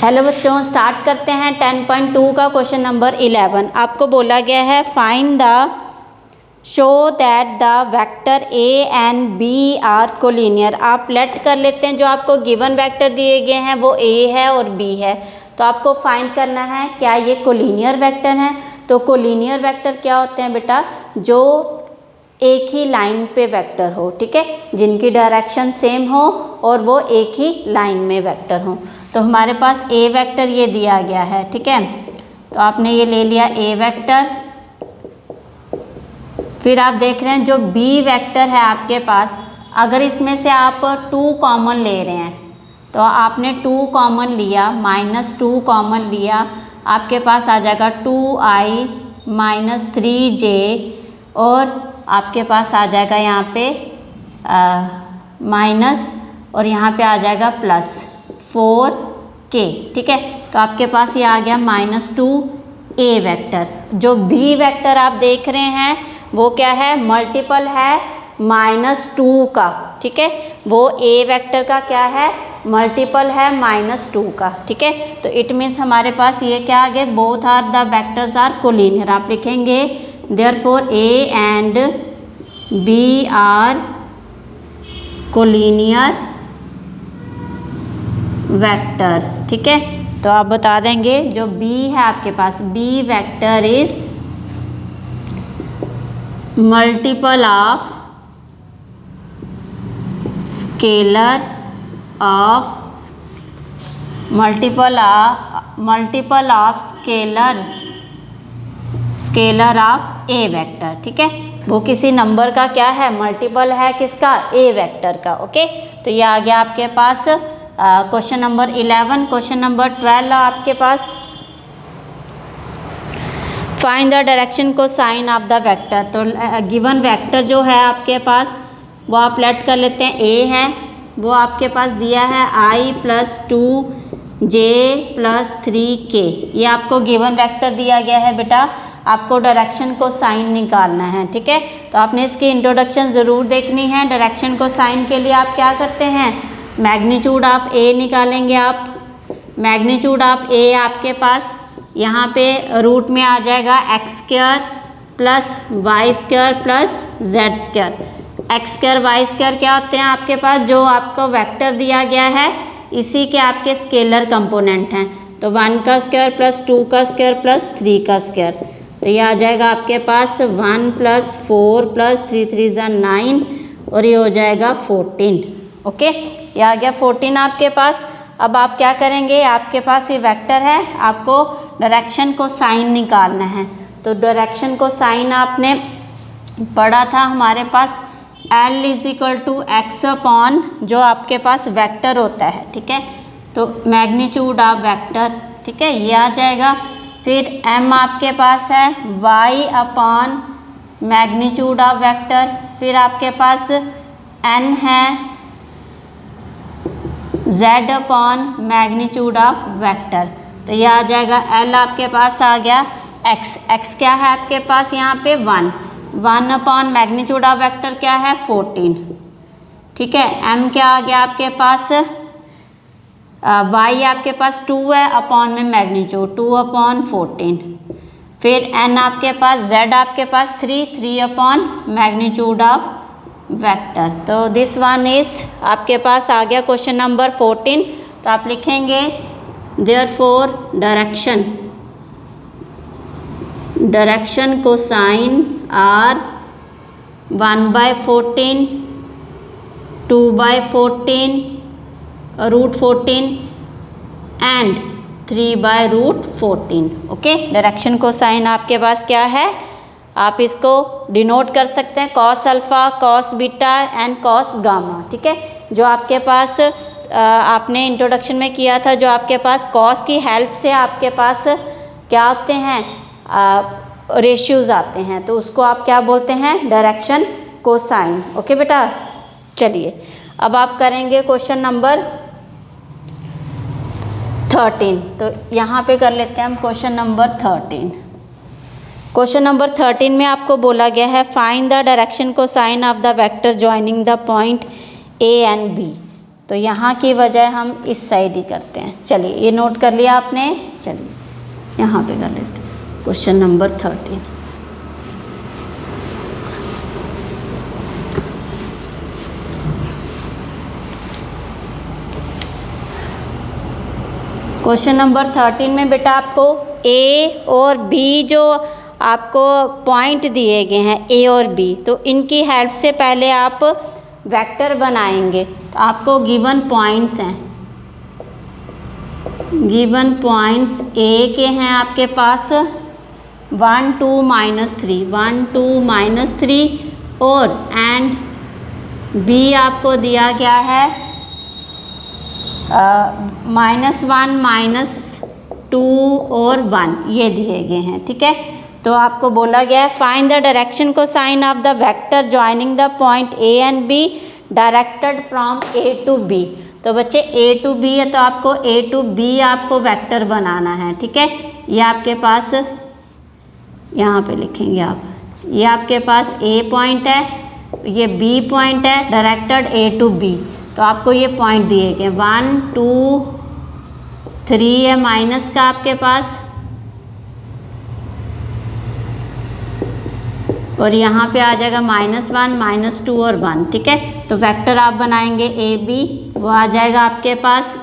Hello बच्चों, start करते हैं 10.2 का क्वेश्चन नंबर 11। आपको बोला गया है find the show that the vector A and B are collinear. आप लेट कर लेते हैं, जो आपको गिवन वेक्टर दिए गए हैं वो ए है और बी है, तो आपको फाइंड करना है क्या ये कोलिनियर वेक्टर हैं। तो कोलिनियर वेक्टर क्या होते हैं बेटा, जो एक ही लाइन पे वेक्टर हो, ठीक है, जिनकी डायरेक्शन सेम हो और वो एक ही लाइन में वेक्टर हो। तो हमारे पास ए वेक्टर ये दिया गया है, ठीक है, तो आपने ये ले लिया ए वेक्टर। फिर आप देख रहे हैं जो बी वेक्टर है आपके पास, अगर इसमें से आप 2 कॉमन ले रहे हैं तो आपने 2 कॉमन लिया, -2 कॉमन लिया, आपके पास आ जाएगा 2i - 3j और आपके पास आ जाएगा यहाँ पे माइनस और यहाँ पे आ जाएगा +4k, ठीक है। तो आपके पास ये आ गया -2a वेक्टर। जो b वेक्टर आप देख रहे हैं वो क्या है, मल्टीपल है -2 का, ठीक है, वो a वेक्टर का क्या है, मल्टीपल है -2 का, ठीक है। तो इट मीन्स हमारे पास ये क्या आ गया, both are the vectors are collinear. आप लिखेंगे therefore a and b are collinear vector, ठीक है। तो आप बता देंगे जो b है आपके पास, b vector is multiple of scalar of scalar of A vector, ठीक है। वो किसी नंबर का क्या है, मल्टीपल है किसका, ए वेक्टर का, ओके। तो ये आ गया आपके पास क्वेश्चन नंबर 11। क्वेश्चन नंबर 12 आपके पास फाइंड द डायरेक्शन को साइन ऑफ द वेक्टर। तो गिवन वेक्टर जो है आपके पास वो आप लेट कर लेते हैं, ए है, वो आपके पास दिया है i + 2j + 3k। ये आपको गिवन वेक्टर दिया गया है बेटा, आपको डायरेक्शन को साइन निकालना है, ठीक है। तो आपने इसकी इंट्रोडक्शन ज़रूर देखनी है। डायरेक्शन को साइन के लिए आप क्या करते हैं, मैग्नीट्यूड ऑफ ए निकालेंगे आप। मैग्नीट्यूड ऑफ ए आपके पास यहाँ पे रूट में आ जाएगा x² + y² + z²। x² y² क्या होते हैं आपके पास, जो आपको वेक्टर दिया गया है इसी के आपके स्केलर कंपोनेंट हैं। तो 1 का स्क्वायर + 2 का स्क्वायर + 3 का स्क्वायर, तो ये आ जाएगा आपके पास 1 + 4 + 3 3 = 9 और ये हो जाएगा 14, ओके। ये आ गया 14 आपके पास। अब आप क्या करेंगे, आपके पास ये वेक्टर है, आपको डायरेक्शन को साइन निकालना है। तो डायरेक्शन को साइन आपने पढ़ा था हमारे पास L = x/, जो आपके पास वेक्टर होता है, ठीक है। तो मैग्नीट्यूड ऑफ वेक्टर, ठीक है, ये आ जाएगा। फिर m आपके पास है y/, मैग्नीट्यूड ऑफ वेक्टर। फिर आपके पास n है z/, मैग्नीट्यूड ऑफ वेक्टर। तो ये आ जाएगा L आपके पास आ गया x क्या है आपके पास यहाँ पे 1/, मैग्नीट्यूड ऑफ वेक्टर क्या है 14, ठीक है। m क्या आ गया आपके पास, y आपके पास 2 है, अपॉन में मैग्नीट्यूड 2/14। फिर n आपके पास, z आपके पास 3/, मैग्नीट्यूड ऑफ वेक्टर। तो दिस वन इज आपके पास आ गया क्वेश्चन नंबर 14। तो आप लिखेंगे therefore direction cosine are 1/14, 2/14, √14 and 3/√14, okay. Direction cosine आपके पास क्या है, आप इसको डिनोट कर सकते हैं cos alpha, cos beta and cos gamma, ठीक है। जो आपके पास आपने इंट्रोडक्शन में किया था, जो आपके पास cos की हेल्प से आपके पास क्या होते हैं, रेशियोज़ आते हैं, तो उसको आप क्या बोलते हैं, डायरेक्शन कोसाइन, ओके बेटा। चलिए अब आप करेंगे क्वेश्चन नंबर 13। तो यहाँ पे कर लेते हैं हम क्वेश्चन नंबर 13। क्वेश्चन नंबर 13 में आपको बोला गया है find the direction cosine of the vector joining the point A and B. तो यहाँ की बजाय हम इस साइड ही करते हैं। चलिए ये नोट कर लिया आपने। चलिए यहाँ पे कर लेते हैं क्वेश्चन नंबर 13। क्वेश्चन नंबर 13 में बेटा आपको ए और बी जो आपको पॉइंट दिए गए हैं ए और बी, तो इनकी हेल्प से पहले आप वेक्टर बनाएंगे। तो आपको गिवन पॉइंट्स हैं, गिवन पॉइंट्स ए के हैं आपके पास 1 2 -3 1 2 -3 और एंड बी आपको दिया गया है -1 -2 और 1, ये दिए गए हैं। ठीक है, तो आपको बोला गया है find the direction cosine of the vector joining the point A and B directed from A to B. तो बच्चे ए टू बी है, तो आपको ए टू बी आपको वेक्टर बनाना है। ठीक है, ये आपके पास यहाँ पे लिखेंगे आप, ये आपके पास ए पॉइंट है, ये बी पॉइंट है, डायरेक्टेड ए टू बी। तो आपको ये पॉइंट दिए गए 1 2 3 है माइनस का आपके पास, और यहाँ पे आ जाएगा -1 -2 और 1। ठीक है, तो वेक्टर आप बनाएंगे ए बी, वो आ जाएगा आपके पास।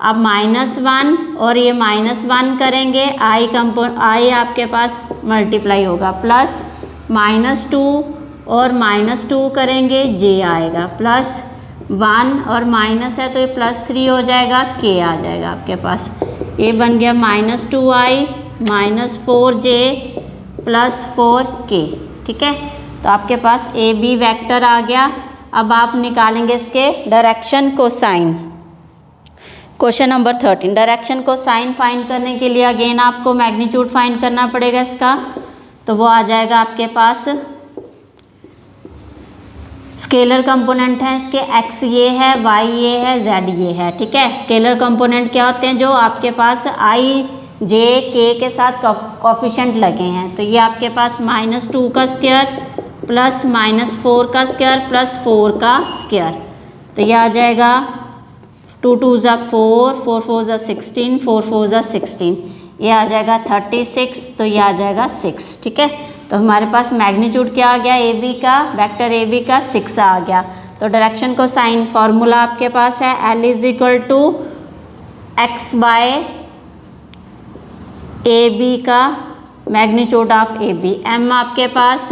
अब -1 और ये -1 करेंगे, आई आपके पास मल्टीप्लाई होगा, प्लस -2 और -2 करेंगे, जे आएगा, प्लस 1 और माइनस है तो ये +3 हो जाएगा, के आ जाएगा आपके पास। ये बन गया -2i -4j +4k। ठीक है, तो आपके पास ए बी वेक्टर आ गया। अब आप निकालेंगे इसके direction cosine. Question number 13, direction cosine find करने के लिए अगेन आपको मैग्नीट्यूड फाइंड करना पड़ेगा इसका। तो वो आ जाएगा आपके पास, स्केलर कंपोनेंट है इसके, x ये है, y ये है, z ये है। ठीक है, स्केलर कंपोनेंट क्या होते हैं, जो आपके पास i j k के साथ कोफिशिएंट लगे हैं। तो ये आपके पास -2 का स्क्वायर प्लस -4 का स्क्वायर प्लस 4 का स्क्वायर। तो ये आ जाएगा 2 2 ज़ा 4 4 4 ज़ा 16 4 4 ज़ा 16, ये आ जाएगा 36, तो ये आ जाएगा 6। ठीक है, तो हमारे पास मैग्नीट्यूड क्या आ गया ए बी का, वेक्टर ए बी का 6 आ गया। तो डायरेक्शन को साइन फॉर्मूला आपके पास है L = x by A B का magnitude of A B, m आपके पास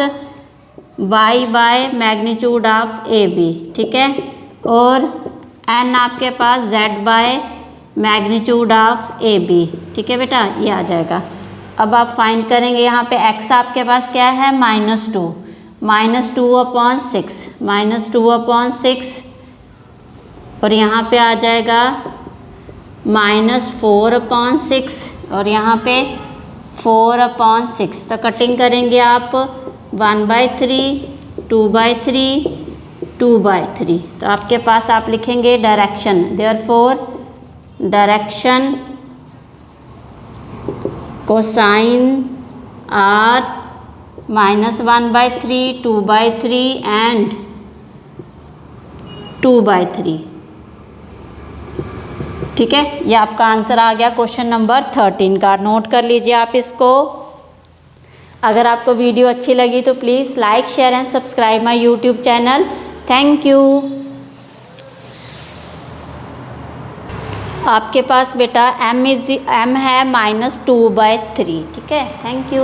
y by magnitude of A B. ठीक है, और n आपके पास z by magnitude of A B. ठीक है बेटा, ये आ जाएगा। अब आप फाइंड करेंगे, यहाँ पे x आपके पास क्या है -2 -2/6 -2/6, और यहाँ पे आ जाएगा -4/6 और यहाँ पे 4/6। तो कटिंग करेंगे आप 1/3 2/3 2/3। तो आपके पास आप लिखेंगे direction, therefore direction cosine are -1/3 2/3 and 2/3। ठीक है, ये आपका आंसर आ गया क्वेश्चन नंबर 13 का। नोट कर लीजिए आप इसको। अगर आपको वीडियो अच्छी लगी तो please like share and subscribe my YouTube channel. Thank you. आपके पास बेटा m है -2/3। ठीक है, थैंक यू।